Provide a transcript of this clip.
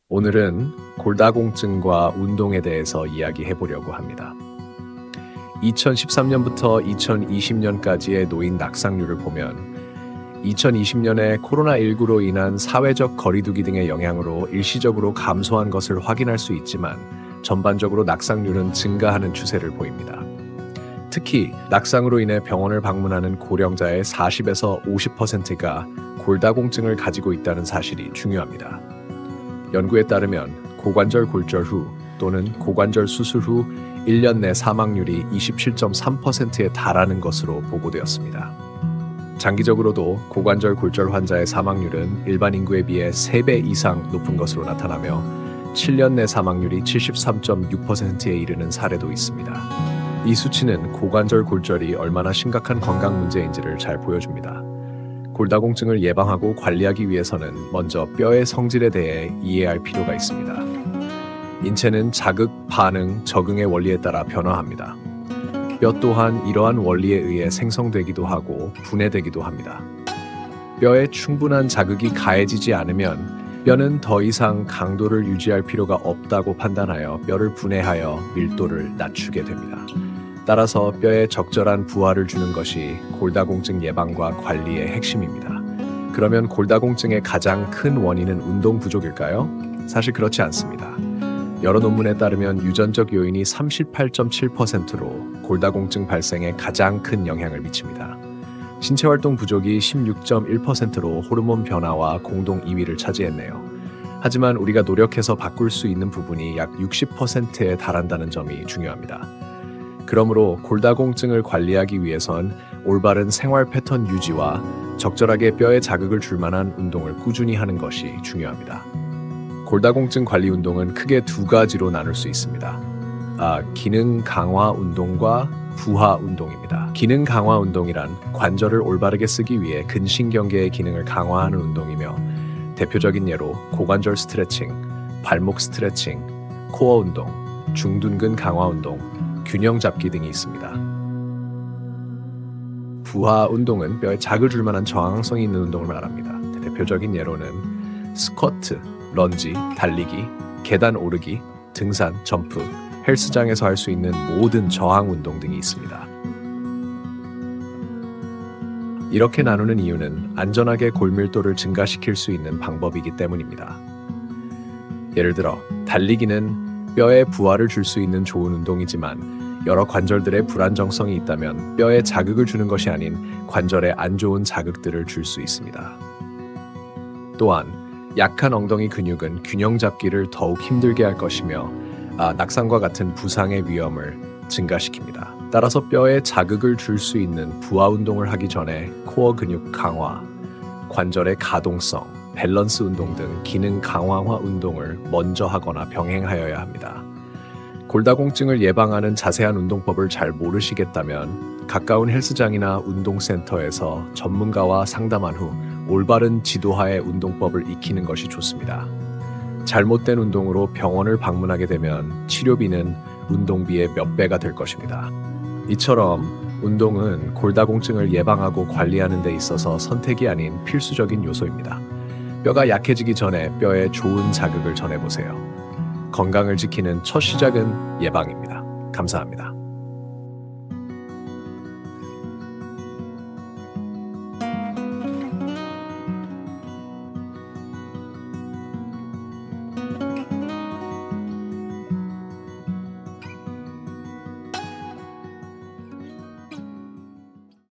오늘은 골다공증과 운동에 대해서 이야기해 보려고 합니다. 2013년부터 2020년까지의 노인 낙상률을 보면 2020년에 코로나19로 인한 사회적 거리두기 등의 영향으로 일시적으로 감소한 것을 확인할 수 있지만 전반적으로 낙상률은 증가하는 추세를 보입니다. 특히 낙상으로 인해 병원을 방문하는 고령자의 40에서 50%가 골다공증을 가지고 있다는 사실이 중요합니다. 연구에 따르면 고관절 골절 후 또는 고관절 수술 후 1년 내 사망률이 27.3%에 달하는 것으로 보고되었습니다. 장기적으로도 고관절 골절 환자의 사망률은 일반 인구에 비해 3배 이상 높은 것으로 나타나며 7년 내 사망률이 73.6%에 이르는 사례도 있습니다. 이 수치는 고관절 골절이 얼마나 심각한 건강 문제인지를 잘 보여줍니다. 골다공증을 예방하고 관리하기 위해서는 먼저 뼈의 성질에 대해 이해할 필요가 있습니다. 인체는 자극, 반응, 적응의 원리에 따라 변화합니다. 뼈 또한 이러한 원리에 의해 생성되기도 하고 분해되기도 합니다. 뼈에 충분한 자극이 가해지지 않으면 뼈는 더 이상 강도를 유지할 필요가 없다고 판단하여 뼈를 분해하여 밀도를 낮추게 됩니다. 따라서 뼈에 적절한 부하를 주는 것이 골다공증 예방과 관리의 핵심입니다. 그러면 골다공증의 가장 큰 원인은 운동 부족일까요? 사실 그렇지 않습니다. 여러 논문에 따르면 유전적 요인이 38.7%로 골다공증 발생에 가장 큰 영향을 미칩니다. 신체활동 부족이 16.1%로 호르몬 변화와 공동 2위를 차지했네요. 하지만 우리가 노력해서 바꿀 수 있는 부분이 약 60%에 달한다는 점이 중요합니다. 그러므로 골다공증을 관리하기 위해선 올바른 생활 패턴 유지와 적절하게 뼈에 자극을 줄 만한 운동을 꾸준히 하는 것이 중요합니다. 골다공증 관리 운동은 크게 두 가지로 나눌 수 있습니다. 기능 강화 운동과 부하 운동입니다. 기능 강화 운동이란 관절을 올바르게 쓰기 위해 근신경계의 기능을 강화하는 운동이며 대표적인 예로 고관절 스트레칭, 발목 스트레칭, 코어 운동, 중둔근 강화 운동, 균형 잡기 등이 있습니다. 부하 운동은 뼈에 자극을 줄 만한 저항성이 있는 운동을 말합니다. 대표적인 예로는 스쿼트, 런지, 달리기, 계단 오르기, 등산, 점프, 헬스장에서 할 수 있는 모든 저항 운동 등이 있습니다. 이렇게 나누는 이유는 안전하게 골밀도를 증가시킬 수 있는 방법이기 때문입니다. 예를 들어 달리기는 뼈에 부하를 줄 수 있는 좋은 운동이지만 여러 관절들의 불안정성이 있다면 뼈에 자극을 주는 것이 아닌 관절에 안 좋은 자극들을 줄 수 있습니다. 또한 약한 엉덩이 근육은 균형 잡기를 더욱 힘들게 할 것이며 낙상과 같은 부상의 위험을 증가시킵니다. 따라서 뼈에 자극을 줄 수 있는 부하 운동을 하기 전에 코어 근육 강화, 관절의 가동성, 밸런스 운동 등 기능 강화화 운동을 먼저 하거나 병행하여야 합니다. 골다공증을 예방하는 자세한 운동법을 잘 모르시겠다면 가까운 헬스장이나 운동센터에서 전문가와 상담한 후 올바른 지도하에 운동법을 익히는 것이 좋습니다. 잘못된 운동으로 병원을 방문하게 되면 치료비는 운동비의 몇 배가 될 것입니다. 이처럼 운동은 골다공증을 예방하고 관리하는 데 있어서 선택이 아닌 필수적인 요소입니다. 뼈가 약해지기 전에 뼈에 좋은 자극을 전해보세요. 건강을 지키는 첫 시작은 예방입니다. 감사합니다.